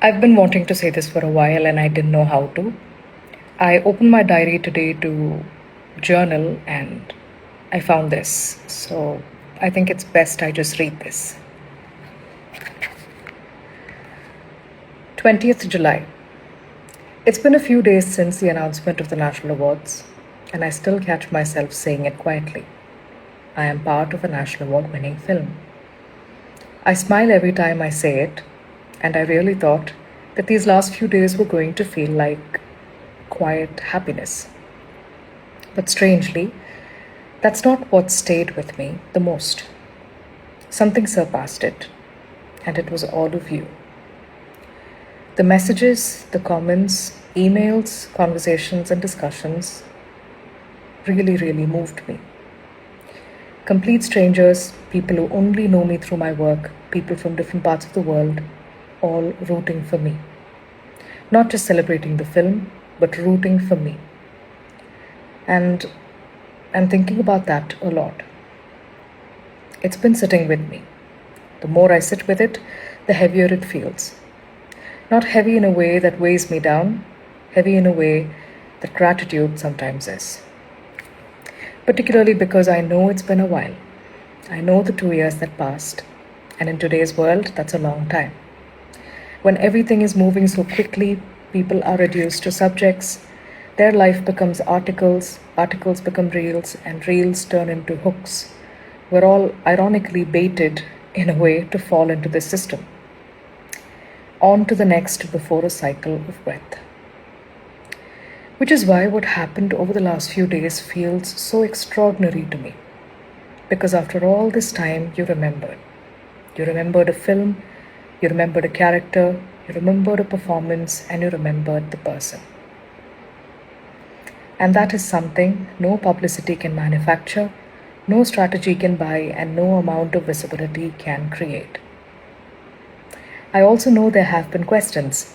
I've been wanting to say this for a while and I didn't know how to. I opened my diary today to journal and I found this. So I think it's best I just read this. 20th July. It's been a few days since the announcement of the National Awards, and I still catch myself saying it quietly. I am part of a National Award winning film. I smile every time I say it, and I really thought that these last few days were going to feel like quiet happiness. But strangely, that's not what stayed with me the most. Something surpassed it, and it was all of you. The messages, the comments, emails, conversations, and discussions really moved me. Complete strangers, people who only know me through my work, people from different parts of the world, all rooting for me. Not just celebrating the film, but rooting for me. And I'm thinking about that a lot. It's been sitting with me. The more I sit with it, the heavier it feels. Not heavy in a way that weighs me down, heavy in a way that gratitude sometimes is. Particularly because I know it's been a while. I know the 2 years that passed, and in today's world, that's a long time. When everything is moving so quickly, people are reduced to subjects, their life becomes articles, articles become reels, and reels turn into hooks. We're all ironically baited, in a way, to fall into this system. On to the next before a cycle of breath. Which is why what happened over the last few days feels so extraordinary to me. Because after all this time, you remembered. You remembered a film, you remembered a character, you remembered a performance, and you remembered the person. And that is something no publicity can manufacture, no strategy can buy, and no amount of visibility can create. I also know there have been questions.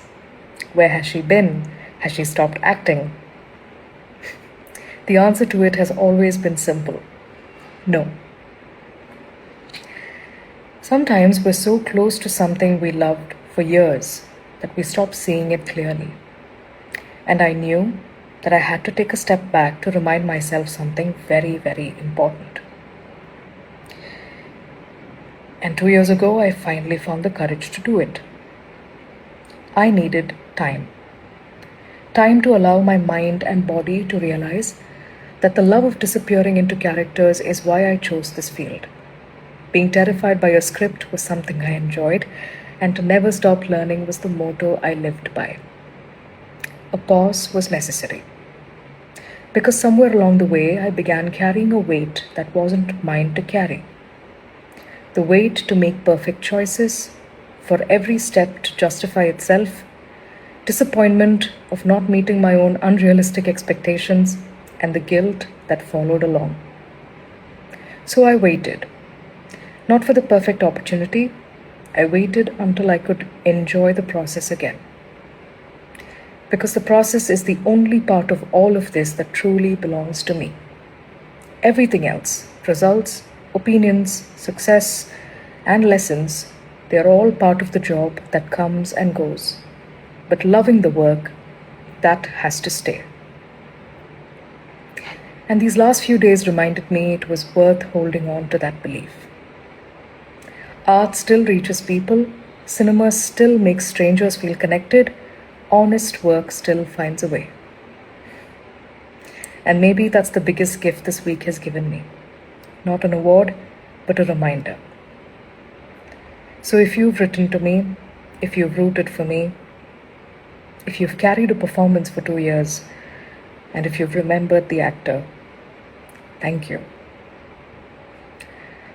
Where has she been? Has she stopped acting? The answer to it has always been simple. No. Sometimes we're so close to something we loved for years that we stop seeing it clearly. And I knew that I had to take a step back to remind myself something very important. And 2 years ago, I finally found the courage to do it. I needed time. Time to allow my mind and body to realize that the love of disappearing into characters is why I chose this field. Being terrified by a script was something I enjoyed, and to never stop learning was the motto I lived by. A pause was necessary. Because somewhere along the way, I began carrying a weight that wasn't mine to carry. The weight to make perfect choices, for every step to justify itself, disappointment of not meeting my own unrealistic expectations, and the guilt that followed along. So I waited. Not for the perfect opportunity, I waited until I could enjoy the process again. Because the process is the only part of all of this that truly belongs to me. Everything else, results, opinions, success, and lessons, they're all part of the job that comes and goes. But loving the work, that has to stay. And these last few days reminded me it was worth holding on to that belief. Art still reaches people, cinema still makes strangers feel connected, honest work still finds a way. And maybe that's the biggest gift this week has given me. Not an award, but a reminder. So if you've written to me, if you've rooted for me, if you've carried a performance for 2 years, and if you've remembered the actor, thank you.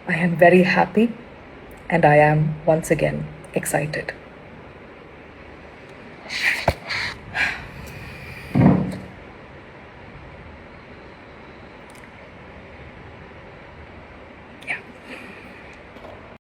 I am very happy, and I am once again excited.